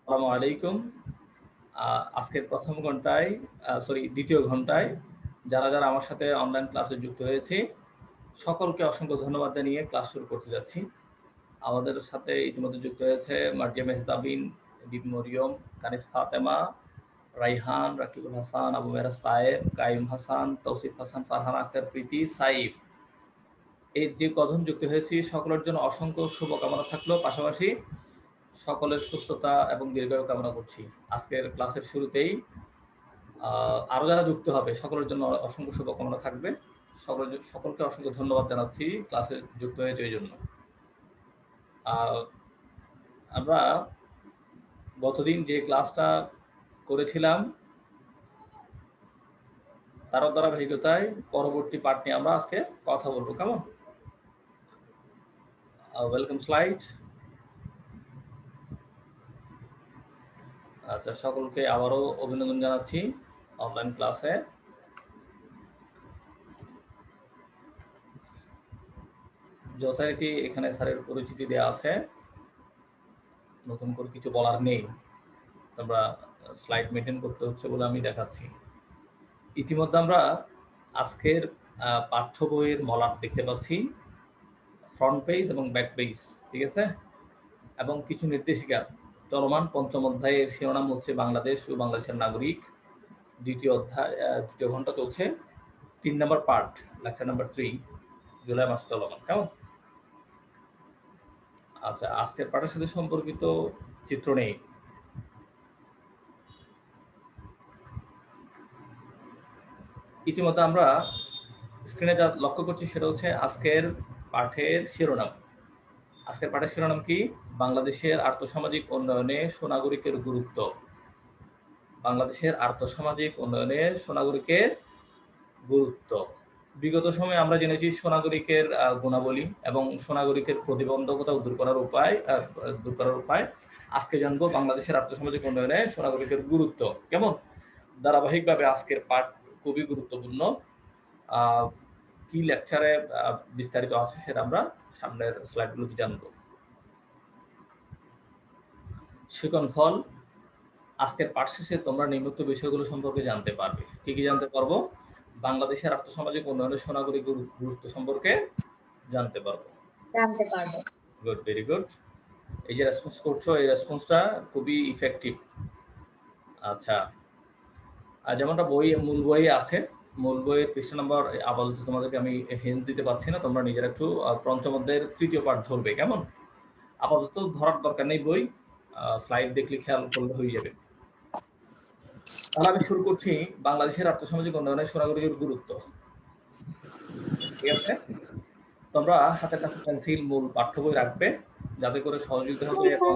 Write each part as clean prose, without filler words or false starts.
আসসালামু আলাইকুম। আজকের প্রথম ঘন্টায় দ্বিতীয় ঘন্টায় যারা আমার সাথে অনলাইন ক্লাসে যুক্ত হয়েছে, সকলকে অসংখ্য ধন্যবাদ জানিয়ে ক্লাস শুরু করতে যাচ্ছি। আমাদের সাথে ইতিমধ্যে যুক্ত হয়েছে মার্জিয়া মেহজাবিন, ডিপ মরিয়ম, কানিস ফাতেমা, রাইহান, রাকিবুল হাসান, আবু মেরাজ তায়েব, কাইম হাসান, তৌসিফ হাসান, ফারহান আক্তার, প্রীতি, সাইফ। এই যে কজন যুক্ত হয়েছি সকলের জন্য অসংখ্য শুভকামনা থাকলো। পাশাপাশি সকলের সুস্থতা এবং দীর্ঘায়ু কামনা করছি। আজকের ক্লাসের শুরুতেই আরো যারা যুক্ত হবে সকলের জন্য অসংখ্য শুভকামনা থাকবে। সকলকে অসংখ্য ধন্যবাদ জানাচ্ছি ক্লাসে যুক্ত হয়েছে এই জন্য। আমরা গতদিন যে ক্লাসটা করেছিলাম তার ধারাবাহিকতায় পরবর্তী পার্ট নিয়ে আমরা আজকে কথা বলবো। কেমন? Welcome slide. আচ্ছা, সকলকে আবারও অভিনন্দন জানাচ্ছি অনলাইন ক্লাসে। যথারীতি এখানে স্যারের পরিচিতি দেওয়া আছে, নতুন করে কিছু বলার নেই। আমরা স্লাইড মেনটেন করতে হচ্ছে বলে আমি দেখাচ্ছি। ইতিমধ্যে আমরা আজকের পাঠ্য বইয়ের মলাট দেখতে পাচ্ছি, ফ্রন্ট পেজ এবং ব্যাক পেজ, ঠিক আছে? এবং কিছু নির্দেশিকা। চলমান পঞ্চম অধ্যায়ের শিরোনাম হচ্ছে বাংলাদেশ ও বাংলাদেশের নাগরিক। দ্বিতীয় ঘন্টা চলছে। 3 নম্বর পার্ট, লেকচার নাম্বার 3, জুলাই মাস চলমান। কেমন? আচ্ছা, আজকের পাঠের সাথে সম্পর্কিত চিত্র নেই। ইতিমধ্যে আমরা স্ক্রিনে যা লক্ষ্য করছি সেটা হচ্ছে আজকের পাঠের শিরোনাম। আজকের পাঠের শিরোনাম কি? বাংলাদেশের আর্থসামাজিক উন্নয়নে সোনাগরিকের গুরুত্ব। বাংলাদেশের আর্থসামাজিক উন্নয়নে সোনাগরিকের গুরুত্ব। বিগত সময়ে আমরা জেনেছি সোনাগরিকের গুণাবলী এবং সোনাগরিকের প্রতিবন্ধকতা দূর করার উপায়। আজকে জানবো বাংলাদেশের আর্থসামাজিক উন্নয়নে সোনাগরিকের গুরুত্ব। কেমন? ধারাবাহিকভাবে আজকের পাঠ খুবই গুরুত্বপূর্ণ। কি লেকচারে বিস্তারিত আছে সেটা আমরা সামনের স্লাইডগুলোতে জানব। শিখন ফল। আজকের পাঠ শেষে তোমরা নিম্নোক্ত বিষয়গুলো সম্পর্কে জানতে পারবে। কি কি জানতে পারবো? বাংলাদেশের আর্থসামাজিক উন্নয়নের সোনাগরিক গুরুত্ব সম্পর্কে জানতে পারবো। Good, very good. এই যে রেসপন্স করছো, এই রেসপন্সটা খুবই ইফেক্টিভ। আচ্ছা, যেমনটা মূল বইয়ে আছে, মূল বইয়ের পৃষ্ঠা নাম্বার আপাতত তোমাদেরকে আমি হিন্ট দিতে পারছি না, তোমরা নিজেরা একটু পঞ্চম অধ্যায়ের 3য় পাঠ ধরবে। কেমন? আপাতত ধরার দরকার নেই বই, স্লাইড দেখলে খেয়াল করলে হয়ে যাবে। তাহলে আমি শুরু করছি বাংলাদেশের আর্থসামাজিক উন্নয়নে সোনাগরিকের গুরুত্ব। ঠিক আছে? তোমরা হাতের কাছে পেন্সিল, মূল পাঠ্য বই রাখবে যাতে করে সহযোগিতা হবে। এবং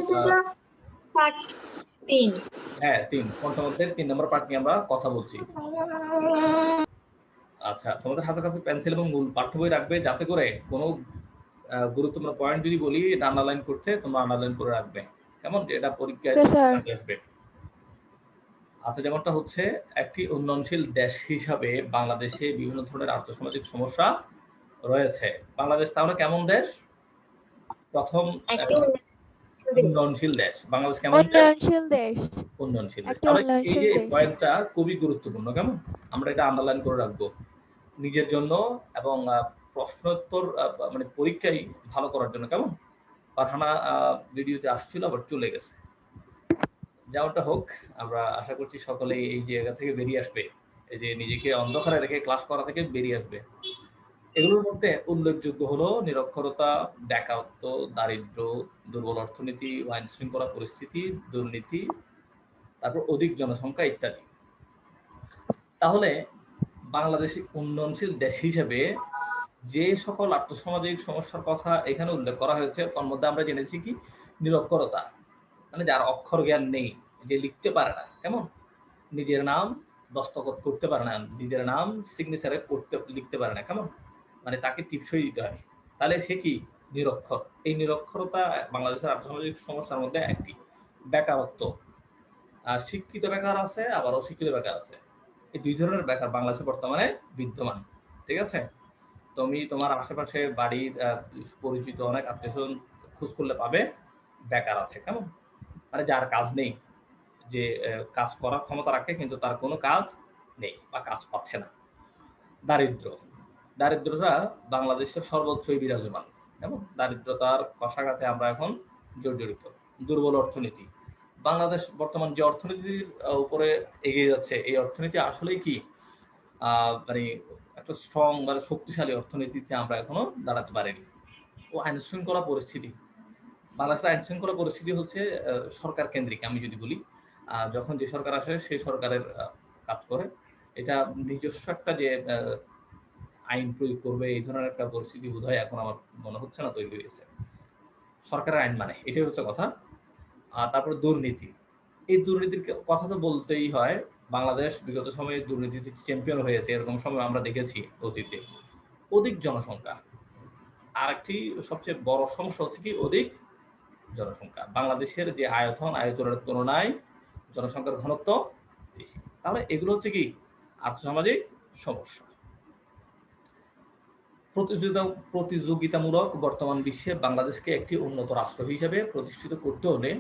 হ্যাঁ, 3 পঞ্চম অধ্যায়ের 3 নম্বর পাঠ নিয়ে আমরা কথা বলছি। আচ্ছা, তোমাদের হাতের কাছে পেন্সিল এবং মূল পাঠ্য বই রাখবে যাতে করে কোনো গুরুত্বপূর্ণ পয়েন্ট যদি বলি এটা আন্ডারলাইন করতে, তোমরা আন্ডারলাইন করে রাখবে। কেমন? এটা পরীক্ষায় আসবে। আচ্ছা, যেমনটা হচ্ছে একটি উন্নয়নশীল দেশ হিসাবে বাংলাদেশে বিভিন্ন ধরনের আর্থসামাজিক সমস্যা রয়েছে। বাংলাদেশ তাহলে কেমন দেশ? প্রথম, উন্নয়নশীল দেশ। বাংলাদেশ কেমন দেশ? উন্নয়নশীল দেশ। তাহলে এই যে পয়েন্টটা খুবই গুরুত্বপূর্ণ। কেমন? আমরা এটা আন্ডারলাইন করে রাখবো নিজের জন্য এবং প্রশ্নোত্তর মানে পরীক্ষায় ভালো করার জন্য। কেমন? ফারহানা ভিডিওতে আসছিল আবার চলে গেছে। যেমনটা হোক, আমরা আশা করছি সকলেই এই জায়গা থেকে বেরিয়ে আসবে, এই যে নিজেকে অন্ধকারে রেখে ক্লাস করা থেকে বেরিয়ে আসবে। এগুলোর মধ্যে উল্লেখযোগ্য হলো নিরক্ষরতা, বেকারত্ব, দারিদ্র, দুর্বল অর্থনীতি, আইন শৃঙ্খলা পরিস্থিতি, দুর্নীতি, তারপর অধিক জনসংখ্যা ইত্যাদি। তাহলে বাংলাদেশ উন্নয়নশীল দেশ হিসেবে যে সকল আর্থসামাজিক সমস্যার কথা এখানে উল্লেখ করা হয়েছে তার মধ্যে আমরা জেনেছি কি? নিরক্ষরতা, মানে যার অক্ষর জ্ঞান নেই, যে লিখতে পারে না। কেমন? নিজের নাম দস্তখত করতে পারে না, নিজের নাম সিগনেচারে লিখতে পারে না। কেমন? মানে তাকে টিপসই দিতে হয়। তাহলে সে কি? নিরক্ষর। এই নিরক্ষরতা বাংলাদেশের আর্থসামাজিক সমস্যার মধ্যে একটি। বেকারত্ব, শিক্ষিত বেকার আছে আবার অশিক্ষিত বেকার আছে। এই দুই ধরনের বেকার বাংলাদেশে বর্তমানে বিদ্যমান। ঠিক আছে? তুমি তোমার আশেপাশে বাড়ির পরিচিত অনেক আত্মীয়স্বজন খোঁজ করলে পাবে বেকার আছে। কেমন? মানে যার কাজ নেই, যে কাজ করার ক্ষমতা রাখে কিন্তু তার কোনো কাজ নেই বা কাজ পাচ্ছে না। দারিদ্রতা বাংলাদেশের সর্বত্রই বিরাজমান এবং দারিদ্রতার কষাঘাতে আমরা এখন জর্জরিত। দুর্বল অর্থনীতি, বাংলাদেশ বর্তমান যে অর্থনীতির উপরে এগিয়ে যাচ্ছে, এই অর্থনীতি আসলেই কি মানে একটা স্ট্রং মানে শক্তিশালী অর্থনীতিতে আমরা এখনো দাঁড়াতে পারিনি। ও আইন শৃঙ্খলা পরিস্থিতি, বাংলাদেশের আইন শৃঙ্খলা পরিস্থিতি হচ্ছে সরকার কেন্দ্রিক। আমি যদি বলি, যখন যে সরকার আসে সেই সরকারের কাজ করে। এটা নিজস্ব একটা যে আইন প্রয়োগ করবে এই ধরনের একটা পরিস্থিতি বোধহয় এখন আমার মনে হচ্ছে না তৈরি হয়েছে। সরকারের আইন মানে এটাই হচ্ছে কথা। তারপরে দুর্নীতি, এই দুর্নীতির কথা তো বলতেই হয়। বাংলাদেশ বিগত সময়ে দুর্নীতিতে চ্যাম্পিয়ন হয়েছে, এরকম সময় আমরা দেখেছি অতীতে। অধিক জনসংখ্যা, আরেকটি সবচেয়ে বড় সমস্যা হচ্ছে কি অধিক জনসংখ্যা। বাংলাদেশের যে আয়তনের তুলনায় জনসংখ্যার ঘনত্ব বেশি। তাহলে এগুলো হচ্ছে কি আর্থসামাজিক সমস্যা। প্রতিযোগিতামূলক বর্তমান বিশ্বে বাংলাদেশকে একটি উন্নত রাষ্ট্র হিসেবে প্রতিষ্ঠিত করতে হলে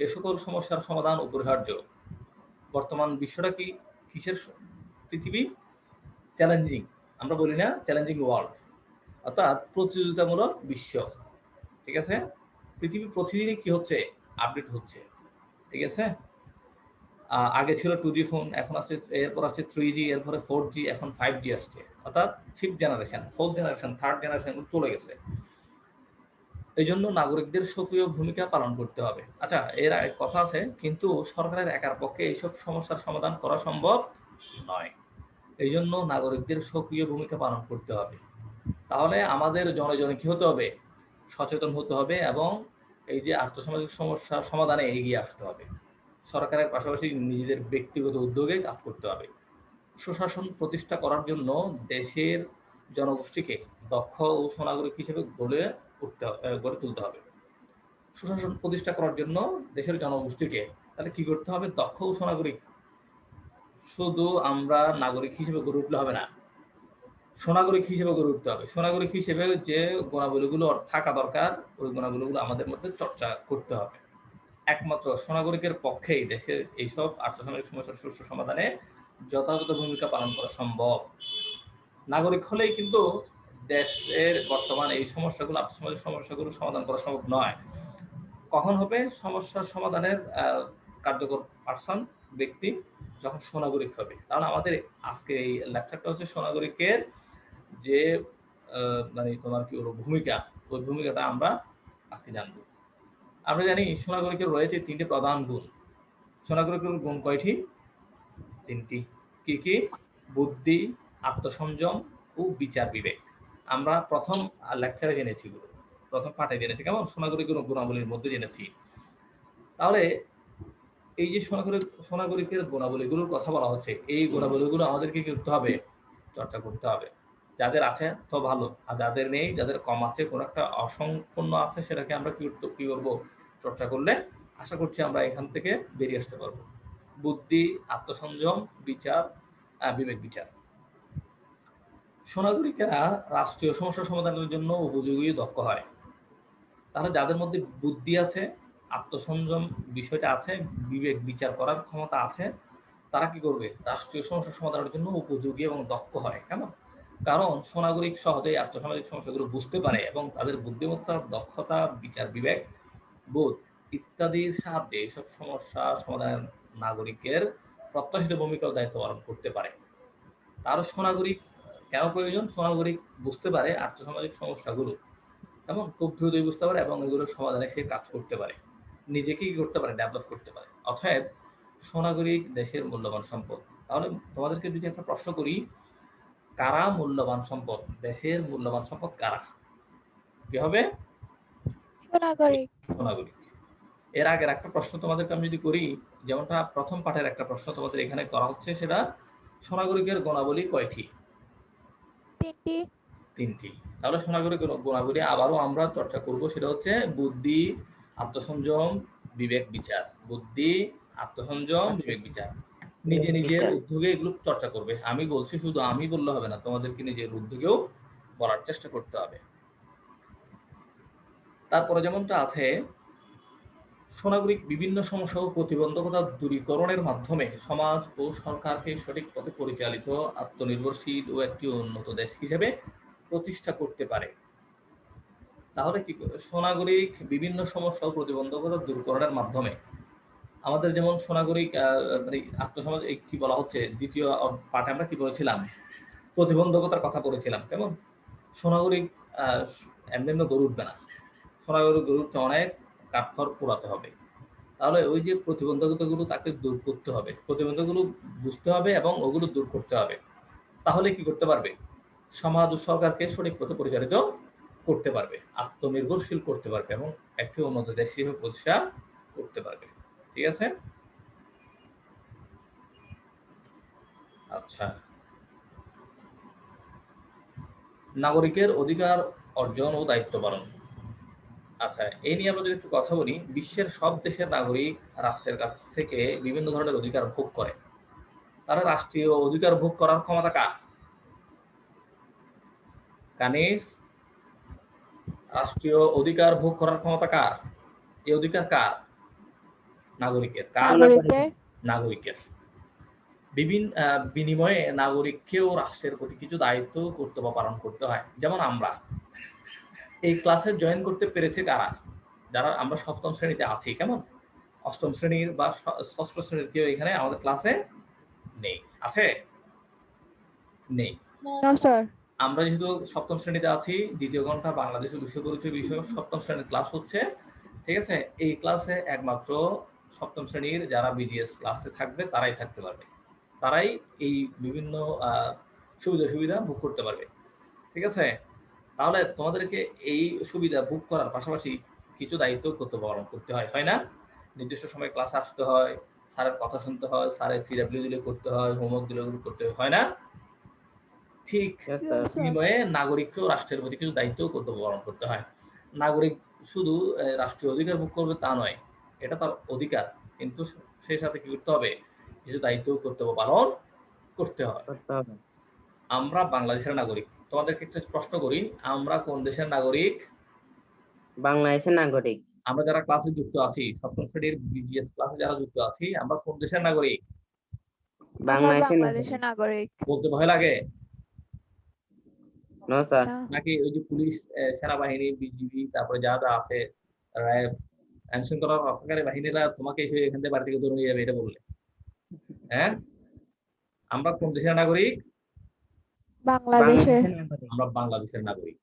এ সকল সমস্যার সমাধান অপরিহার্য। বর্তমান বিশ্বটা কি কিসের পৃথিবী? চ্যালেঞ্জিং, আমরা বলি না চ্যালেঞ্জিং ওয়ার্ল্ড, অর্থাৎ প্রতিযোগিতামূলক বিশ্ব। ঠিক আছে, পৃথিবী প্রতিদিনই কি হচ্ছে, আপডেট হচ্ছে। ঠিক আছে, আগে ছিল 2G ফোন, এখন আসছে, এরপর আসছে 3G, এরপরে 4G, এখন 5G আসছে, অর্থাৎ 5th generation, 4th generation, 3rd generation চলে গেছে। এই জন্য নাগরিকদের সক্রিয় ভূমিকা পালন করতে হবে। আচ্ছা, এর এক কথা আছে, কিন্তু সরকারের একার পক্ষে এইসব সমস্যার সমাধান করা সম্ভব নয়। এই জন্য নাগরিকদের সক্রিয় ভূমিকা পালন করতে হবে। তাহলে আমাদের জনে জনে কি হতে হবে, সচেতন হতে হবে এবং এই যে আর্থসামাজিক সমস্যার সমাধানে এগিয়ে আসতে হবে। সরকারের পাশাপাশি নিজেদের ব্যক্তিগত উদ্যোগে কাজ করতে হবে। সুশাসন প্রতিষ্ঠা করার জন্য দেশের জনগোষ্ঠীকে দক্ষ ও সুনাগরিক হিসেবে গড়ে তুলতে হবে। সুশাসন প্রতিষ্ঠা করার জন্য দেশের জনগোষ্ঠীকে তাহলে কি করতে হবে, দক্ষ ও সুনাগরিক। শুধু আমরা নাগরিক হিসেবে গড়ে উঠলে হবে না, সুনাগরিক হিসেবে গড়ে উঠতে হবে। সুনাগরিক হিসেবে যে গুণাবলীগুলো থাকা দরকার, ওই গুণাবলীগুলো আমাদের মধ্যে চর্চা করতে হবে। একমাত্র সুনাগরিকের পক্ষেই দেশের এইসব আর্থসামাজিক সমস্যার সুষ্ঠু সমাধানে যথাযথ ভূমিকা পালন করা সম্ভব। নাগরিক হলেই কিন্তু দেশের বর্তমান এই সমস্যাগুলো, আর্থসামাজিক সমস্যাগুলো সমাধান করা সম্ভব নয়। কখন হবে সমস্যার সমাধানের কার্যকর পার্সন, ব্যক্তি? যখন সুনাগরিক হবে। তাহলে আমাদের আজকে এই লেকচারটা হচ্ছে সুনাগরিকের যে মানে তোমার কি বলবো ভূমিকা, ওই ভূমিকাটা আমরা আজকে জানবো। আমরা জানি সুনাগরিকের রয়েছে 3টি প্রধান গুণ। সুনাগরিকের গুণ কয়টি? 3টি। কি কি? বুদ্ধি, আত্মসংযম ও বিচার বিবেক। আমরা প্রথম লেকচারে জেনেছি, প্রথম পাঠে জেনেছি, কেমন সুনাগরিকের গুণাবলীর মধ্যে জেনেছি। তাহলে এই যে সুনাগরিকের গুণাবলীগুলোর কথা বলা হচ্ছে, এই গুণাবলীগুলো আমাদেরকে কি করতে হবে, চর্চা করতে হবে। যাদের আছে তো ভালো, আর যাদের নেই, যাদের কম আছে, কোনো একটা অসম্পূর্ণ আছে, সেটাকে আমরা কি করবো, চর্চা করলে আশা করছি আমরা এখান থেকে বেরিয়ে আসতে পারবো। বুদ্ধি, আত্মসংযম, বিচার, বিবেক বিচার। সুনাগরিকেরা রাষ্ট্রীয় সমস্যা সমাধানের জন্য উপযোগী দক্ষ হয়। তাহলে যাদের মধ্যে বুদ্ধি আছে, আত্মসংযম বিষয়টা আছে, বিবেক বিচার করার ক্ষমতা আছে, তারা কি করবে, রাষ্ট্রীয় সমস্যা সমাধানের জন্য উপযোগী এবং দক্ষ হয়। কেন? কারণ সুনাগরিক সহজেই আর্থসামাজিক সমস্যাগুলো বুঝতে পারে এবং তাদের বুদ্ধিমত্তা, দক্ষতা, বিচার বিবেক, বোধ ইত্যাদির সাহায্যে এইসব সমস্যা সমাধানের নাগরিকের প্রত্যাশিত ভূমিকা ও দায়িত্ব পালন করতে পারে। তারও সুনাগরিক কেন প্রয়োজন? সুনাগরিক বুঝতে পারে আর্থসামাজিক সমস্যাগুলো এবং খুব দ্রুতই বুঝতে পারে এবং এগুলোর সমাধানে সে কাজ করতে পারে, নিজেকে কি করতে পারে, ডেভেলপ করতে পারে। অতএব সুনাগরিক দেশের মূল্যবান সম্পদ। তাহলে তোমাদেরকে যদি একটা প্রশ্ন করি, কারা মূল্যবান সম্পদ, দেশের মূল্যবান সম্পদ কারা? কি হবে? সুনাগরিক। সুনাগরিক। এর আগের একটা প্রশ্ন তোমাদেরকে আমি যদি করি, যেমনটা প্রথম পাঠের একটা প্রশ্ন তোমাদের এখানে করা হচ্ছে, সেটা সুনাগরিকের গুণাবলী কয়টি? 3টি। 3টি। তাহলে সুনাগরিকের গুণাবলী আবারও আমরা চর্চা করব, সেটা হচ্ছে বুদ্ধি, আত্মসংযম, বিবেক বিচার। বুদ্ধি, আত্মসংযম, বিবেক বিচার। নিজে নিজের উদ্যোগে এগুলো চর্চা করবে। আমি বলছি, শুধু আমি বললে হবে না, তোমাদেরকে নিজের উদ্যোগেও বলার চেষ্টা করতে হবে। তারপরে যেমনটা আছে, সুনাগরিক বিভিন্ন সমস্যা ও প্রতিবন্ধকতা দূরীকরণের মাধ্যমে সমাজ ও সরকারকে সঠিক পথে পরিচালিত, আত্মনির্ভরশীল ও একটি উন্নত দেশ হিসেবে প্রতিষ্ঠা করতে পারে। তাহলে কি সুনাগরিক বিভিন্ন সমস্যা ও প্রতিবন্ধকতা দূরীকরণের মাধ্যমে আমাদের যেমন সুনাগরিক মানে আত্মসমাজ কি বলা হচ্ছে, দ্বিতীয় পাঠে আমরা কি বলেছিলাম, প্রতিবন্ধকতার কথা বলেছিলাম। কেমন সুনাগরিক এমনি এমনি গড়ে উঠবে না, সুনাগরিক গড়ে উঠতে অনেক কাঠখড় পোড়াতে হবে। তাহলে ওই যে প্রতিবন্ধকতাগুলো তাকে দূর করতে হবে, প্রতিবন্ধকগুলো বুঝতে হবে এবং ওগুলো দূর করতে হবে। তাহলে কি করতে পারবে, সমাজ ও সরকারকে সঠিক পথে পরিচালিত করতে পারবে, আত্মনির্ভরশীল করতে পারবে এবং একটি উন্নত দেশ হিসেবে প্রতিষ্ঠা করতে পারবে। ঠিক আছে? আচ্ছা, নাগরিকের অধিকার অর্জন ও দায়িত্ব পালন। আচ্ছা, এই নিয়ে আমরা যদি একটু কথা বলি, বিশ্বের সব দেশের নাগরিক রাষ্ট্রের কাছ থেকে বিভিন্ন ধরনের অধিকার ভোগ করে। তারা রাষ্ট্রীয় অধিকার ভোগ করার ক্ষমতা কার? কানিস, রাষ্ট্রীয় অধিকার ভোগ করার ক্ষমতা কার? এই অধিকার কার? নাগরিকের। কার? নাগরিকের। বিনিময়ে নাগরিককেও রাষ্ট্রের প্রতি কিছু দায়িত্ব কর্তব্য পালন করতে হয়। যেমন আমরা এই ক্লাসে জয়েন করতে পেরেছে কারা? যারা আমরা সপ্তম শ্রেণীতে আছি। কেমন অষ্টম শ্রেণীর বা ষষ্ঠ শ্রেণীর কেউ এখানে আমাদের ক্লাসে নেই, আছে? নেই। আমরা যেহেতু সপ্তম শ্রেণীতে আছি, দ্বিতীয় ঘন্টা বাংলাদেশের বিশ্ব পরিচয় বিষয় সপ্তম শ্রেণীর ক্লাস হচ্ছে। ঠিক আছে? এই ক্লাসে একমাত্র সপ্তম শ্রেণীর যারা বিডিএস ক্লাসে থাকবে তারাই থাকতে পারবে, তারাই এই বিভিন্ন সুবিধা ভোগ করতে পারবে। ঠিক আছে? তাহলে তোমাদেরকে এই সুবিধা ভোগ করার পাশাপাশি কিছু দায়িত্ব কর্তব্য পালন করতে হয়, হয় না? নির্দিষ্ট সময় ক্লাসে আসতে হয়, স্যারের কথা শুনতে হয়, স্যারের সিডাব্লিউ দিলে করতে হয়, হোমওয়ার্ক দিলে করতে হয় না? ঠিক বিনিময়ে নাগরিককেও রাষ্ট্রের প্রতি কিছু দায়িত্ব কর্তব্য পালন করতে হয়। নাগরিক শুধু রাষ্ট্রীয় অধিকার ভোগ করবে তা নয়, এটা তার অধিকার, কিন্তু সেই সাথে কি করতে হবে, কিছু দায়িত্ব কর্তব্য পালন করতে হয়। আমরা বাংলাদেশের নাগরিক। তোমাদেরকে একটা প্রশ্ন করি, আমরা কোন দেশের নাগরিক? বাংলাদেশের নাগরিক। আমরা যারা ক্লাসে যুক্ত আছি, সপ্তম শ্রেণীর বিজিএস ক্লাসে যারা যুক্ত আছি, আমরা কোন দেশের নাগরিক? বাংলাদেশের নাগরিক। বলতে ভয় লাগে? No sir. নাকি ওই যে পুলিশ, সেনাবাহিনী, বিজিবি, তারপরে যারা আছে র্যাব, আইন শৃঙ্খলা রক্ষাকারী বাহিনীরা তোমাকে এসে এখান থেকে বাড়ি থেকে ধরে নিয়ে যাবে এটা বললে? হ্যাঁ, আমরা কোন দেশের নাগরিক? বাংলাদেশের। আমরা বাংলাদেশের নাগরিক।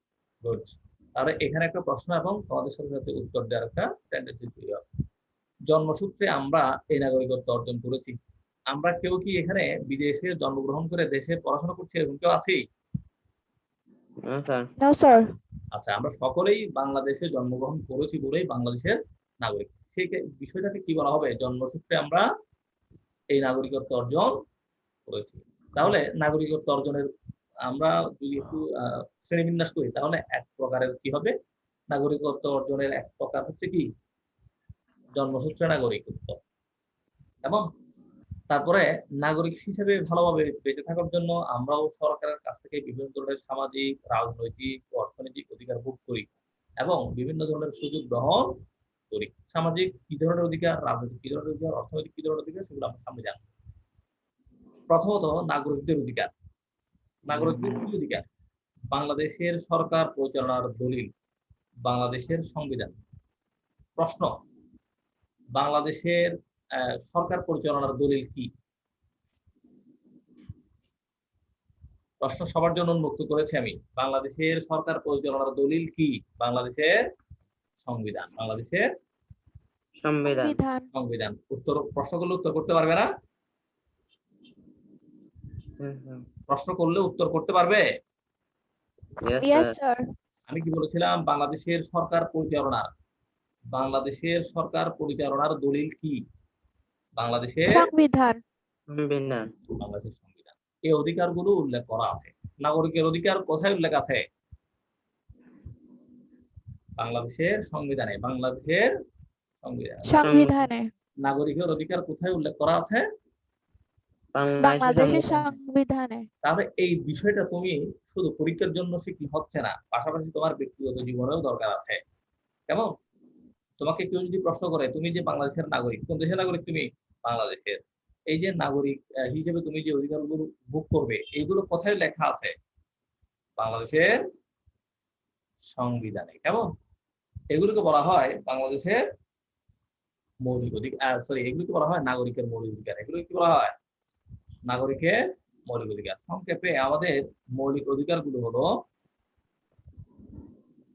গুড। তাহলে এখানে একটা প্রশ্ন এবং তোমাদের সাথে সাথে উত্তর দেওয়ার একটা টেন্ডেন্সি তৈরি হয়। জন্মসূত্রে আমরা এই নাগরিকত্ব অর্জন করেছি। আমরা কেউ কি এখানে বিদেশে জন্মগ্রহণ করে দেশে পড়াশোনা করছি এরকম কেউ আছি? No sir. আচ্ছা, আমরা সকলেই বাংলাদেশে জন্মগ্রহণ করেছি বলেই বাংলাদেশের নাগরিক। সেই বিষয়টাকে কি বলা হবে, জন্মসূত্রে আমরা এই নাগরিকত্ব অর্জন করেছি। তাহলে নাগরিকত্ব অর্জনের আমরা যদি একটু শ্রেণীবিন্যাস করি, তাহলে এক প্রকারের কি হবে, নাগরিকত্ব অর্জনের এক প্রকার হচ্ছে কি, জন্মসূত্রে নাগরিকত্ব। এবং তারপরে নাগরিক হিসেবে ভালোভাবে বেঁচে থাকার জন্য আমরাও সরকারের কাছ থেকে বিভিন্ন ধরনের সামাজিক, রাজনৈতিক, অর্থনৈতিক অধিকার ভোগ করি এবং বিভিন্ন ধরনের সুযোগ গ্রহণ করি। সামাজিক কি ধরনের অধিকার, রাজনৈতিক কি ধরনের অধিকার, অর্থনৈতিক কি ধরনের অধিকার, সেগুলো আমরা সামনে জানবো। প্রথমত নাগরিকদের অধিকার। নাগরিকদের কি অধিকার? বাংলাদেশের সরকার পরিচালনার দলিল, বাংলাদেশের সংবিধান। প্রশ্ন, বাংলাদেশের সরকার পরিচালনার দলিল কি? প্রশ্ন সবার জন্য উন্মুক্ত করেছি আমি। বাংলাদেশের সরকার পরিচালনার দলিল কি? বাংলাদেশের সংবিধান। বাংলাদেশের সংবিধান। উত্তর, প্রশ্নগুলো উত্তর করতে পারবে না? প্রশ্ন করলে উত্তর করতে পারবে? আমি কি বলেছিলাম, বাংলাদেশের সরকার পরিচালনা, বাংলাদেশের সরকার পরিচালনার দলিল কি? বাংলাদেশের সংবিধান। বাংলাদেশের সংবিধান। এই অধিকারগুলো উল্লেখ করা আছে। নাগরিকের অধিকার কোথায় উল্লেখ আছে? বাংলাদেশের সংবিধানে। বাংলাদেশের সংবিধানে। নাগরিকের অধিকার কোথায় উল্লেখ করা আছে? বাংলাদেশের সংবিধানে। তাহলে এই বিষয়টা তুমি শুধু পরীক্ষার জন্য শিখলে হচ্ছে না, পাশাপাশি তোমার ব্যক্তিগত জীবনেও দরকার আছে। কেমন? তোমাকে কেউ যদি প্রশ্ন করে তুমি যে বাংলাদেশের নাগরিক, কোন দেশের নাগরিক তুমি? বাংলাদেশের। এই যে নাগরিক হিসেবে তুমি যে অধিকারগুলো ভোগ করবে, এইগুলো কোথায় লেখা আছে? বাংলাদেশের সংবিধানে। কেমন? এগুলোকে বলা হয় বাংলাদেশের মৌলিক অধিকার, সরি, এগুলোকে বলা হয় নাগরিকের মৌলিক অধিকার। এগুলো কি বলা হয়? নাগরিকের মৌলিক অধিকার। সংক্ষেপে আমাদের মৌলিক অধিকারগুলো হলো,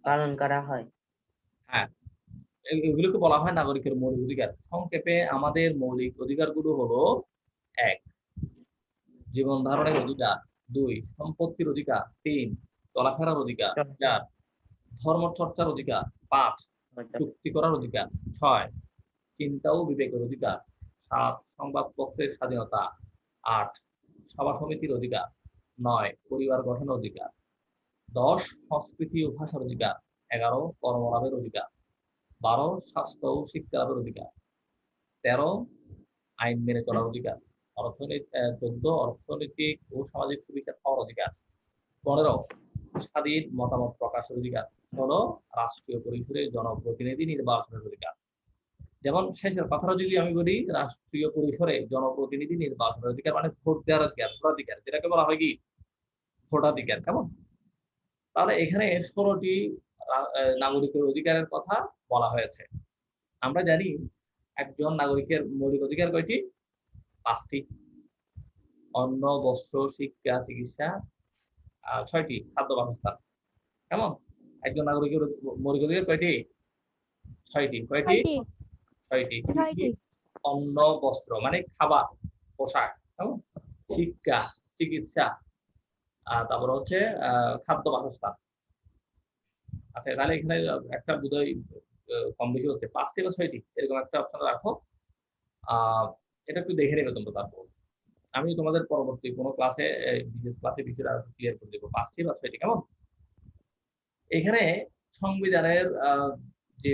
পালন করা হয়। হ্যাঁ, এগুলোকে বলা হয় নাগরিকের মৌলিক অধিকার। সংক্ষেপে আমাদের মৌলিক অধিকারগুলো হলো: 1, জীবন ধারণের অধিকার; 2, সম্পত্তির অধিকার; 3, চলাফেরার অধিকার; 4, ধর্ম চর্চার অধিকার; 5, চুক্তি করার অধিকার; 6, চিন্তা ও বিবেকের অধিকার; 7, সংবাদপত্রের স্বাধীনতা; 8, সভা সমিতির অধিকার; 9, পরিবার গঠনের অধিকার; 10, সংস্কৃতি ও ভাষার অধিকার; 11, কর্মলাভের অধিকার; 12, স্বাস্থ্য ও শিক্ষা লাভের অধিকার; 13, আইন মেনে চলার অধিকার; 14, অর্থনৈতিক ও সামাজিক সুবিধা পাওয়ার অধিকার; 15, স্বাধীন মতামত প্রকাশের অধিকার; 16, রাষ্ট্রীয় পরিসরে জনপ্রতিনিধি নির্বাচনের অধিকার। যেমন শেষের কথাটা যদি আমি বলি, রাষ্ট্রীয় পরিসরে জনপ্রতিনিধি নির্বাচনের অধিকার মানে ভোট দেওয়ার অধিকার, ভোটাধিকার, যেটাকে বলা হয় কি ভোটাধিকার। কেমন? তাহলে এখানে 16টি নাগরিকের অধিকারের কথা বলা হয়েছে। আমরা জানি একজন নাগরিকের মৌলিক অধিকার কয়টি? 5টি। অন্ন, বস্ত্র, শিক্ষা, চিকিৎসা; 6টি, খাদ্য, বাসস্থান। কেমন? একজন নাগরিকের মৌলিক অধিকার কয়টি? 6টি। কয়টি? 6টি। কি কি? অন্ন, বস্ত্র মানে খাবার, পোশাক। কেমন? শিক্ষা, চিকিৎসা, তারপর হচ্ছে খাদ্য, বাসস্থান। আচ্ছা, তাহলে এখানে একটা বোধহয় কম বেশি হচ্ছে, 5টি বা 6টি, এরকম একটা অপশন রাখো। এটা একটু দেখে নেবে তোমরা। তারপর আমি তোমাদের পরবর্তী কোনো ক্লাসে, বিশেষ ক্লাসে বিষয়টা ক্লিয়ার করে দেবো, 5টি বা 6টি। কেমন? এখানে সংবিধানের যে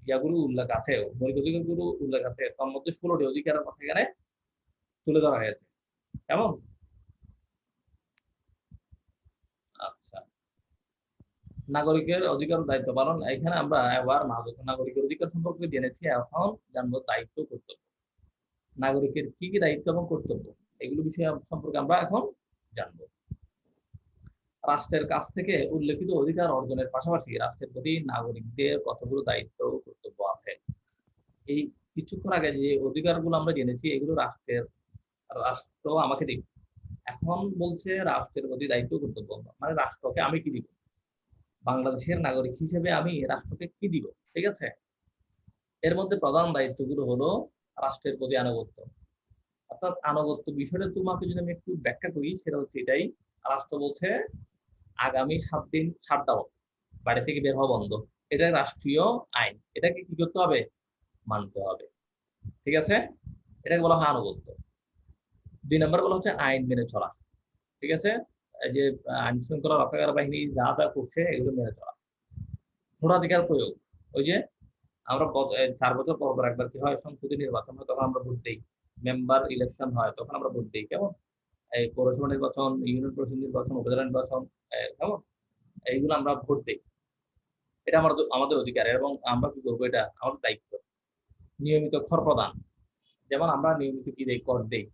ইয়াগুলো উল্লেখ আছে, মৌলিক অধিকারগুলো উল্লেখ আছে, তার মধ্যে 16টি অধিকারের কথা এখানে তুলে ধরা হয়েছে। কেমন? আচ্ছা, নাগরিকের অধিকার ও দায়িত্ব পালন। এখানে আমরা এবার নাগরিকের অধিকার সম্পর্কে জেনেছি, এখন জানবো দায়িত্ব ও কর্তব্য। নাগরিকের কি কি দায়িত্ব এবং কর্তব্য, এগুলো বিষয় সম্পর্কে আমরা এখন জানবো। রাষ্ট্রের কাছ থেকে উল্লেখিত অধিকার অর্জনের পাশাপাশি রাষ্ট্রের প্রতি নাগরিকদের কতগুলো দায়িত্ব ও কর্তব্য আছে। এই কিছুক্ষণ আগে যে অধিকারগুলো আমরা জেনেছি, এগুলো রাষ্ট্র আমাকে দিবে। এখন বলছে রাষ্ট্রের প্রতি দায়িত্ব ও কর্তব্য, মানে রাষ্ট্রকে আমি কি দিব, বাংলাদেশের নাগরিক হিসেবে আমি রাষ্ট্রকে কি দিব। ঠিক আছে? এর মধ্যে প্রধান দায়িত্বগুলো হলো রাষ্ট্রের প্রতি আনুগত্য। অর্থাৎ আনুগত্য বিষয়টা তোমাকে যদি আমি একটু ব্যাখ্যা করি, সেটা হচ্ছে এটাই। রাষ্ট্র বলছে আগামী 7 দিন শাটডাউন, বাড়ি থেকে বের হওয়া বন্ধ। এটা রাষ্ট্রীয় আইন, এটাকে কি করতে হবে? মানতে হবে। ঠিক আছে? এটাকে বলা হয় আনুগত্য। 2 নম্বর বলা হচ্ছে আইন মেনে চলা। ঠিক আছে? এই যে আইন শৃঙ্খলা রক্ষাকারী বাহিনী যা যা করছে, এগুলো মেনে চলা। ভোটাধিকার প্রয়োগ। ওই যে আমরা 4 বছর পর পর একবার কি হয়, সংসদীয় নির্বাচন হয়, তখন আমরা ভোট দিই। মেম্বার ইলেকশন হয়, তখন আমরা ভোট দিই। কেমন? এই পৌরসভা নির্বাচন, ইউনিয়ন পরিষদ নির্বাচন, উপজেলা নির্বাচন, কেমন, এইগুলো আমরা ভোট দিই। এটা আমাদের অধিকার এবং আমরা কি করবো, এটা আমাদের দায়িত্ব। নিয়মিত কর প্রদান। যেমন আমরা নিয়মিত কি দেই? কর দেই।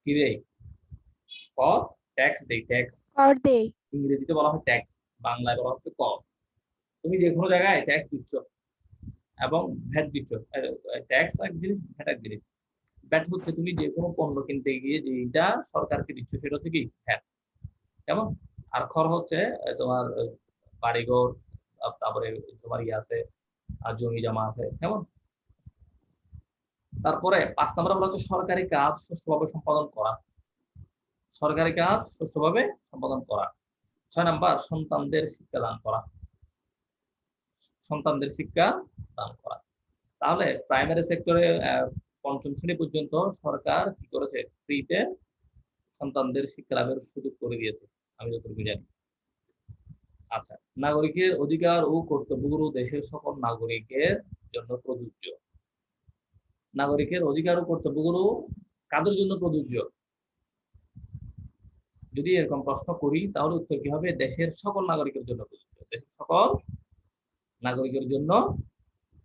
কি দেই? কর, ট্যাক্স দেই। ট্যাক্স কর দেই। ইংরেজিতে বলা হয় ট্যাক্স, বাংলায় বলা হচ্ছে কর। তুমি যে কোনো জায়গায় ট্যাক্স দিচ্ছ এবং ভ্যাট দিচ্ছ। ট্যাক্স এক জিনিস, ভ্যাট এক জিনিস। ভ্যাট হচ্ছে তুমি যে কোনো পণ্য কিনতে গিয়ে যেটা সরকারকে দিচ্ছ, সেটা হচ্ছে কি? ভ্যাট। কেমন? আর কর হচ্ছে তোমার বাড়িঘর, তারপরে তোমার ইয়ে আছে, জমি জমা আছে। কেমন? তারপরে 5 নম্বরে বলা হচ্ছে সরকারি কাজ সুষ্ঠুভাবে সম্পাদন করা। সরকারি কাজ সুষ্ঠুভাবে সম্পাদন করা। 6 নাম্বার সন্তানদের শিক্ষা দান করা। সন্তানদের শিক্ষা দান করা। তাহলে প্রাইমারি সেক্টরে 5ম শ্রেণী পর্যন্ত সরকার কি করেছে? ফ্রিতে সন্তানদের শিক্ষা লাভের সুযোগ করে দিয়েছে, আমি যতটুকু জানি। আচ্ছা, নাগরিকের অধিকার ও কর্তব্যগুলো দেশের সকল নাগরিকের জন্য প্রযোজ্য। নাগরিকের অধিকার ও কর্তব্যগুলো কাদের জন্য প্রযোজ্য? যদি এরকম প্রশ্ন করি, তাহলে উত্তর কি হবে? দেশের সকল নাগরিকের জন্য প্রযোজ্য। দেশের সকল নাগরিকের জন্য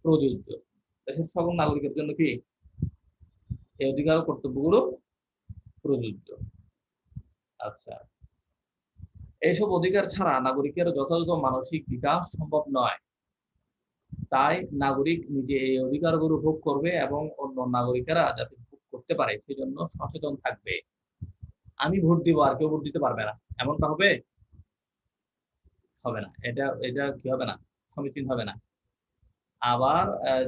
প্রযোজ্য। দেশের সকল নাগরিকের জন্য কি এই অধিকার ও কর্তব্যগুলো প্রযোজ্য। আচ্ছা, এইসব অধিকার ছাড়া নাগরিকের যথাযথ মানসিক বিকাশ সম্ভব নয়। তাই নাগরিক নিজে এই অধিকারগুলো ভোগ করবে এবং অন্য নাগরিকেরা যাতে ভোগ করতে পারে সেজন্য সচেতন থাকবে। আমি ভোট দিব আর কেউ ভোট দিতে পারবে না, এমনটা হবে? হবে না। এটা এটা কি হবে না? সমীচীন হবে না। আবার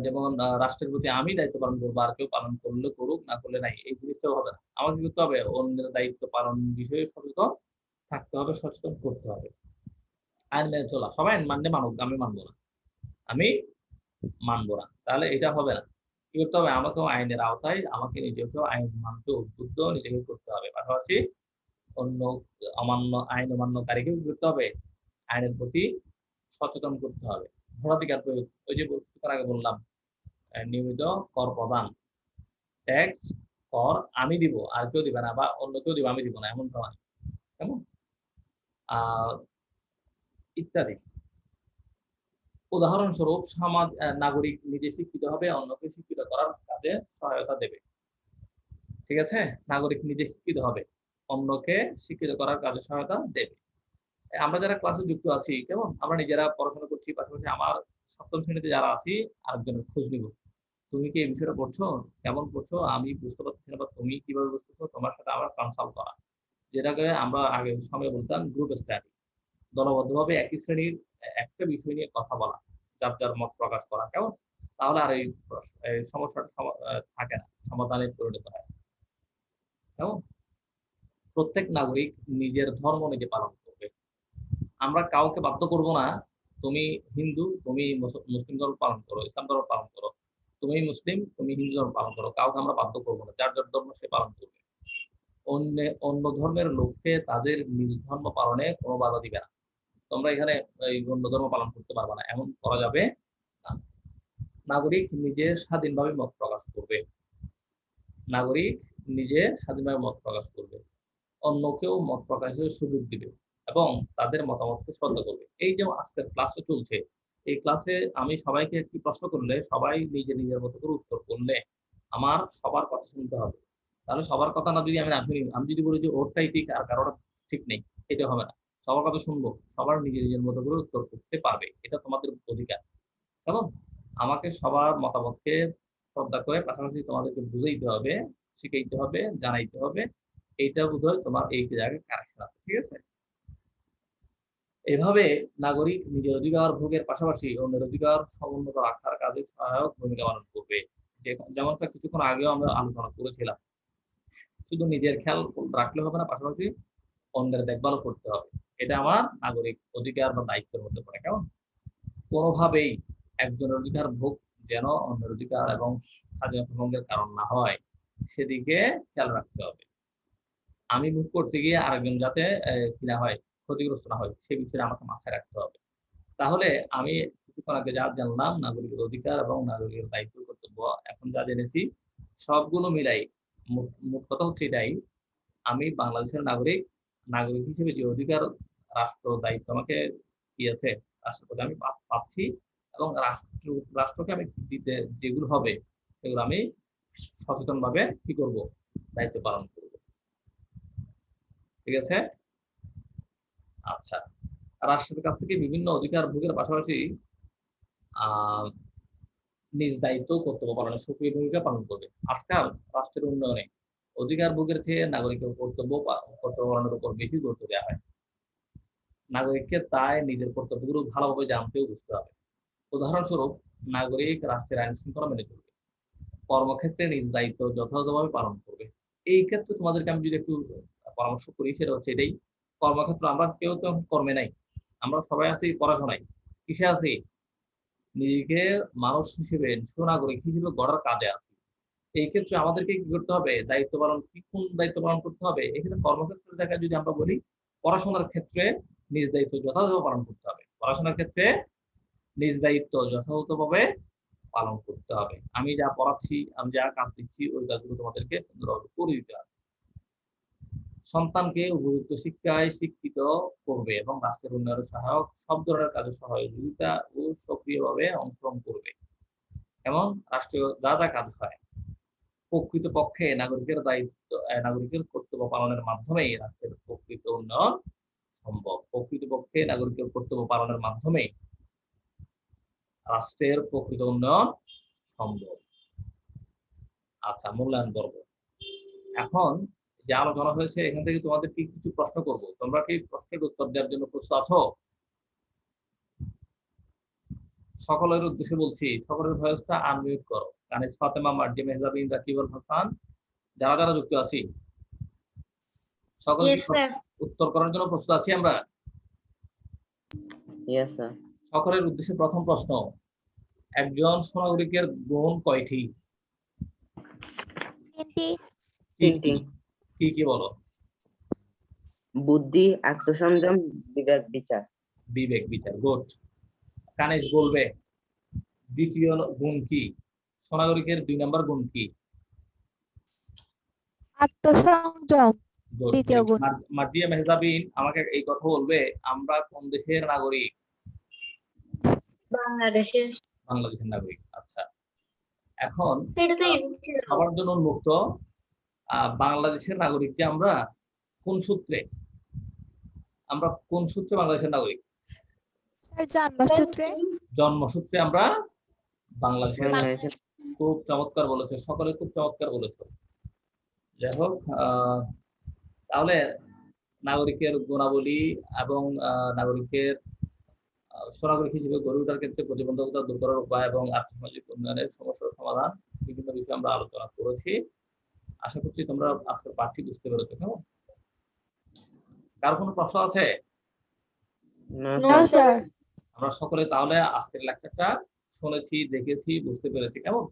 যেমন রাষ্ট্রের প্রতি আমি দায়িত্ব পালন করবো, আর কেউ পালন করলে করুক, না করলে নাই। এই জিনিসটাও হবে না। আমাকে কি করতে হবে? অন্যের দায়িত্ব পালন বিষয়ে সচেতন থাকতে হবে, সচেতন করতে হবে। আইন মেনে চলা। সবাই আইন মানলে মানুক, আমি মানব না। আমি মানব না। তাহলে এটা হবে না। কি করতে হবে? আমাকেও আইনের আওতায় আমাকে নিজেকেও আইন মানতে উদ্বুদ্ধ নিজেকে করতে হবে। পাশাপাশি অন্য আইন অমান্যকারীকেও কি করতে হবে? আইনের প্রতি সচেতন করতে হবে। ভোটাধিকার প্রয়োগ। ওই যে কিছুক্ষণ আগে বললাম, নিয়মিত কর প্রদান। ট্যাক্স, কর আমি দিব, আর কেউ দিবে না, বা অন্য কেউ দিবে, আমি দিব না, এমনটা নয়। কেমন? ইত্যাদি। উদাহরণস্বরূপ নাগরিক নিজে শিক্ষিত হবে, অন্যকে শিক্ষিত করার কাজে সহায়তা দেবে। ঠিক আছে? নাগরিক নিজে শিক্ষিত হবে, অন্যকে শিক্ষিত করার কাজে সহায়তা দেবে। আমরা যারা ক্লাসে যুক্ত আছি, কেমন? আমরা নিজেরা পড়াশোনা করছি, পাশাপাশি আমার ৭ম শ্রেণীতে যারা আছি আরেকজনের খোঁজ নিব। তুমি কি এই বিষয়টা পড়ছো? কেমন পড়ছো? আমি বুঝতে পারতেছি না, বা তুমি কিভাবে বুঝতেছো? তোমার সাথে আমরা কনসাল্ট করা। যেটাকে আমরা আগের সময় বলতাম গ্রুপ স্টাডি। দলবদ্ধভাবে একই শ্রেণীর একটা বিষয় নিয়ে কথা বলা, যার যার মত প্রকাশ করা। কেমন? তাহলে আর এই সমস্যাটা থাকে না, সমাধানে পরিণত হয়। কেমন? প্রত্যেক নাগরিক নিজের ধর্ম নিজে পালন করবে। আমরা কাউকে বাধ্য করব না, তুমি হিন্দু, তুমি মুসলিম ধর্ম পালন করো, ইসলাম ধর্ম পালন করো। তুমি মুসলিম, তুমি হিন্দু ধর্ম পালন করো। কাউকে আমরা বাধ্য করব না। যার যার ধর্ম সে পালন করবে। অন্য ধর্মের লোককে তাদের নিজ ধর্ম পালনে কোনো বাধা দিবে না। তোমরা এখানে এই অন্য ধর্ম পালন করতে পারবে না, এমন করা যাবে না। নাগরিক নিজে স্বাধীনভাবে মত প্রকাশ করবে। নাগরিক নিজে স্বাধীনভাবে মত প্রকাশ করবে। অন্যকেও মত প্রকাশের সুযোগ দিবে এবং তাদের মতামতকে শ্রদ্ধা করবে। এই যে আজকের ক্লাসটা চলছে, এই ক্লাসে আমি সবাইকে একটি প্রশ্ন করলে সবাই নিজের মতো করে উত্তর করলে আমার সবার কথা শুনতে হবে। তাহলে সবার কথা না যদি আমি না শুনি, আমি যদি বলি যে ওরটাই ঠিক আর কারোটা ঠিক নেই, এটা হবে না। সবার কথা শুনবো, সবার নিজের মতো করে উত্তর করতে পারবে। এটা তোমাদের অধিকার। কেমন? আমাকে সবার মতামতকে শ্রদ্ধা করে পাশাপাশি তোমাদেরকে বুঝাইতে হবে, শিখাইতে হবে, জানাইতে হবে। এইটা বোধহয় তোমার এই জায়গায় কারেকশন আছে। ঠিক আছে? এভাবে নাগরিক নিজের অধিকার ভোগের পাশাপাশি অন্যের অধিকার সমুন্নত রাখার কাজে সহায়ক ভূমিকা পালন করবে। যেমনটা কিছুক্ষণ আগেও আমরা আলোচনা করেছিলাম। শুধু নিজের খেয়াল রাখলে হবে না, পাশাপাশি অন্যের দেখভালও করতে হবে। এটা আমার নাগরিক অধিকার বা দায়িত্বের মধ্যে পড়ে। কেমন? কোনোভাবেই একজনের অধিকার ভোগ যেন অন্যের অধিকার এবং স্বাধীনতা ভঙ্গের কারণ না হয়, সেদিকে খেয়াল রাখতে হবে। আমি ভোগ করতে গিয়ে আরেকজন যাতে কি না হয়, ক্ষতিগ্রস্ত না হয়, সে বিষয়টা আমাকে মাথায় রাখতে হবে। তাহলে আমি কিছুক্ষণ আগে যা জানলাম নাগরিকের অধিকার এবং নাগরিকের দায়িত্ব কর্তব্য, এখন যা জেনেছি সবগুলো মিলাই মোট কথা হচ্ছে এটাই, আমি বাংলাদেশের নাগরিক। নাগরিক হিসেবে যে অধিকার রাষ্ট্র দায়িত্ব আমাকে দিয়েছে, রাষ্ট্রের প্রতি আমি পাচ্ছি, এবং রাষ্ট্রকে আমি দিতে যেগুলো হবে সেগুলো আমি সচেতনভাবে কি করব? দায়িত্ব পালন করব। ঠিক আছে? আচ্ছা, রাষ্ট্রের কাছ থেকে বিভিন্ন অধিকার ভোগের পাশাপাশি আহ নিজ দায়িত্ব কর্তব্য পালনে সক্রিয় ভূমিকা পালন করবে। আজকাল রাষ্ট্রের উন্নয়নে অধিকার ভোগের চেয়ে নাগরিকের কর্তব্য পালনের উপর বেশি গুরুত্ব দেওয়া হয়। নাগরিককে তাই নিজের কর্তব্যগুলো ভালোভাবে জানতে ও বুঝতে হবে। উদাহরণস্বরূপ, নাগরিক রাষ্ট্রের আইন শৃঙ্খলা মেনে চলবে, কর্মক্ষেত্রে নিজ দায়িত্ব যথাযথভাবে পালন করবে। এই ক্ষেত্রে তোমাদেরকে আমি যদি একটু পরামর্শ করি, সেটা হচ্ছে এটাই। কর্মক্ষেত্রে আমরা কেউ তো কর্মে নাই, আমরা সবাই আছি পড়াশোনায়। কিসে আছি? নিজেকে মানুষ হিসেবে, সুনাগরিক হিসেবে গড়ার কাজে আছি। এই ক্ষেত্রে আমাদেরকে কি করতে হবে? দায়িত্ব পালন, কোন দায়িত্ব পালন করতে হবে? এখানে কর্মক্ষেত্রের জায়গায় যদি আমরা বলি, পড়াশোনার ক্ষেত্রে নিজ দায়িত্ব যথাযথ পালন করতে হবে। পড়াশোনার ক্ষেত্রে নিজ দায়িত্ব যথাযথভাবে পালন করতে হবে। আমি যা পড়াচ্ছি, আমি যা কাজ দিচ্ছি, ওই কাজগুলো তোমাদেরকে সুন্দরভাবে করে দিতে হবে। সন্তানকে উপযুক্ত শিক্ষায় শিক্ষিত করবে এবং রাষ্ট্রের উন্নয়নের সহায়ক সব ধরনের কাজে সহযোগিতা ও সক্রিয়ভাবে অংশগ্রহণ করবে। কেমন? রাষ্ট্রীয় যা যা কাজ হয় প্রকৃতপক্ষে নাগরিকের দায়িত্ব, নাগরিকের কর্তব্য পালনের মাধ্যমেই রাষ্ট্রের প্রকৃত উন্নয়ন সম্ভব। প্রকৃতপক্ষে নাগরিকের কর্তব্য পালনের মাধ্যমেই রাষ্ট্রের প্রকৃত উন্নয়ন সম্ভব। আচ্ছা, মূল্যায়ন পর্ব। এখন যে আলোচনা হয়েছে এখান থেকে তোমাদের কি কিছু প্রশ্ন করব, তোমরা কি প্রশ্নের উত্তর দেওয়ার জন্য প্রস্তুত আছো? সকলের উদ্দেশ্যে বলছি, সকলের ভয়েসটা আনমিউট করো। কানিজ ফাতেমা, মার্জি, মেহজাবিন, রাকিবুল হাসান, যারা যারা যুক্ত আছি সকল উত্তর করার জন্য প্রস্তুত আছি আমরা? Yes sir. সকলের উদ্দেশ্যে প্রথম প্রশ্ন, একজন সুনাগরিকের গুণ কয়টি? 3টি। তিনটি। কি কি বলো? বুদ্ধি, আত্মসংযম, বিবেক বিচার। বিবেক বিচার, গুড। কানিজ বলবে দ্বিতীয় গুণ কি? সুনাগরিকের 2 নম্বর গুণ কি? আত্মসংযম Good. দ্বিতীয় গুণ। মার্জিয়া মেহজাবিন আমাকে এই কথা বলবে, আমরা কোন দেশের নাগরিক? বাংলাদেশের। বাংলাদেশের নাগরিক। আচ্ছা, এখন সবার জন্য উন্মুক্ত, বাংলাদেশের নাগরিককে আমরা কোন সূত্রে বাংলাদেশের নাগরিক? জন্মসূত্রে। জন্মসূত্রে আমরা বাংলাদেশের নাগরিক। বাংলাদেশের। খুব চমৎকার বলেছো, সকলে খুব চমৎকার বলেছো। যাই হোক, তাহলে নাগরিকের গুণাবলী এবং নাগরিকের সুনাগরিক হিসেবে গড়ে ওঠার ক্ষেত্রে প্রতিবন্ধকতা দূর করার উপায় এবং আর্থসামাজিক উন্নয়নের সমস্যার সমাধান বিভিন্ন বিষয়ে আমরা আলোচনা করেছি। আশা করছি তোমরা আজকের পাঠটি বুঝতে পেরেছো। কেমন? কার কোনো প্রশ্ন আছে? No sir. আমরা সকলে তাহলে আজকের লেকচারটা শুনেছি, দেখেছি, বুঝতে পেরেছি। কেমন?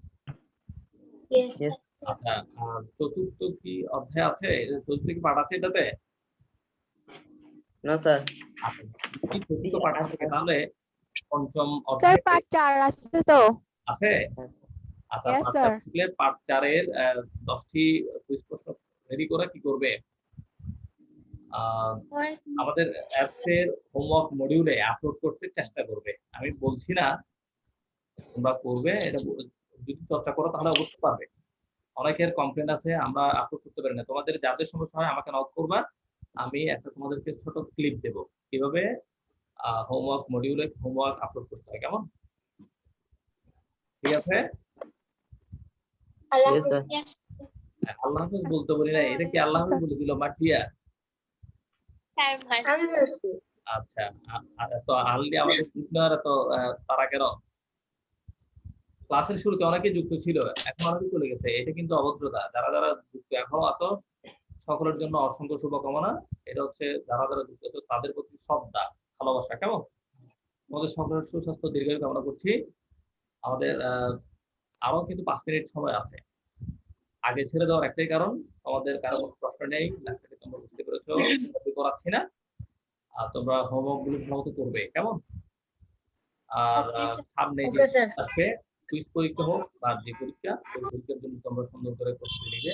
আচ্ছা, আর চতুর্থ কি অধ্যায় আছে? চতুর্থ কি পাঠ আছে এটাতে? না স্যার। আচ্ছা, কি চতুর্থ পাঠ আছে? তাহলে পঞ্চম স্যার অধ্যায় পার্ট 4 আছে তো? আছে। আচ্ছা, Yes, পার্ট sir. 4 থাকলে পার্ট 4 এর 10টি কুইজ প্রশ্ন রেডি করে কি করবে? আমাদের অ্যাপস এর হোমওয়ার্ক মডিউলে আপলোড করতে চেষ্টা করবে। আমি বলছি না তোমরা করবে, এটা যদি চর্চা করো তাহলে অবশ্যই পারবে। অনেকের কমপ্লেইন আছে আমরা আপলোড করতে পারি না। তোমাদের যাদের সমস্যা হয় আমাকে নক করবা, আমি একটা তোমাদেরকে ছোট ক্লিপ দেব কিভাবে হোমওয়ার্ক মডিউলে হোমওয়ার্ক আপলোড করতে হয়। কেমন? ঠিক আছে? আল্লাহ Yes, sir. হাফেজ। আল্লাহ হাফেজ বলতে বলি না, এটা কি আল্লাহ হাফেজ বলে দিল মাটিয়া? আমি বলছি। আচ্ছা, তো আলরেডি আমাদের যুক্তরা তো তারা কেন ক্লাসের শুরুতে অনেকে যুক্ত ছিল, এখন অনেকে চলে গেছে। এটা কিন্তু অভদ্রতা। যারা যারা যুক্ত এখনো আছো সকলের জন্য অসংখ্য শুভকামনা। এটা হচ্ছে যারা যারা যুক্ত আছো তাদের প্রতি শ্রদ্ধা, ভালোবাসা। কেমন? তোমাদের সকলের সুস্বাস্থ্য দীর্ঘায়ু কামনা করছি। আমাদের আরো কিন্তু 5 মিনিট সময় আছে। আগে ছেড়ে দেওয়ার একটাই কারণ, আমাদের কারো কোনো প্রশ্ন নেই, লেকচারটি তোমরা বুঝতে পেরেছো, করাচ্ছি না। আর তোমরা হোমওয়ার্ক গুলো ভালো করবে। কেমন? আর সামনে যে আসবে কুইজ পরীক্ষা হোক বা যে পরীক্ষা, ওই পরীক্ষার জন্য তোমরা সুন্দর করে প্রস্তুতি নিবে,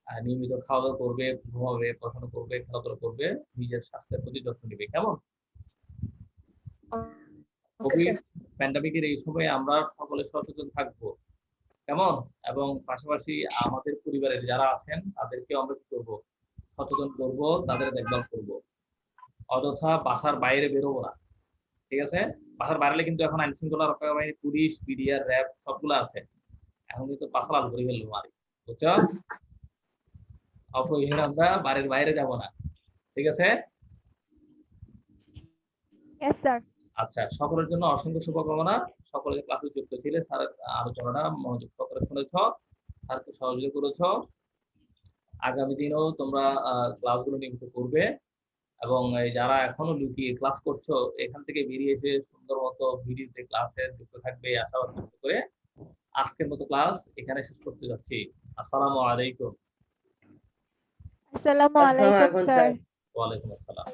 নিয়মিত খাওয়া দাওয়া করবে, ঘুমাবে, পড়াশোনা করবে, খেলাধুলা করবে, নিজের স্বাস্থ্যের প্রতি যত্ন নিবে। কেমন? কোভিড প্যান্ডামিকের এই সময়ে আমরা সকলে সচেতন থাকবো। কেমন? এবং পাশাপাশি আমাদের পরিবারের যারা আছেন তাদেরকে আমরা কি করবো? সচেতন করব, তাদের দেখভাল করব। অযথা বাসার বাইরে বেরোবো না। ঠিক আছে? বাসার বাইরে কিন্তু এখন আইন শৃঙ্খলা রক্ষা বাহিনী, পুলিশ, বিডিআর, র্যাব সবগুলো আছে। এখন কিন্তু পাশা লাল করে ফেলবো মারি। বুঝছো? অপরিহার আমরা বাড়ির বাইরে যাব না। ঠিক আছে? Yes, sir. আচ্ছা, সকলের জন্য অসংখ্য শুভকামনা। সকলে ক্লাসে যুক্ত ছিলে, স্যারের আলোচনাটা মনোযোগ সহকারে শুনেছ, স্যারকে সহযোগিতা করেছ। আগামী দিনেও তোমরা ক্লাসগুলো নিয়মিত করবে এবং যারা এখনো লুকিয়ে ক্লাস করছো এখান থেকে বেরিয়ে এসে সুন্দর মতো ভিডিওতে ক্লাসে যুক্ত থাকবে আশাবাদ ব্যক্ত করে আজকের মতো ক্লাস এখানে শেষ করতে যাচ্ছি। আসসালামু আলাইকুম। আসসালামু আলাইকুম স্যার। ওয়া আলাইকুম আসসালাম।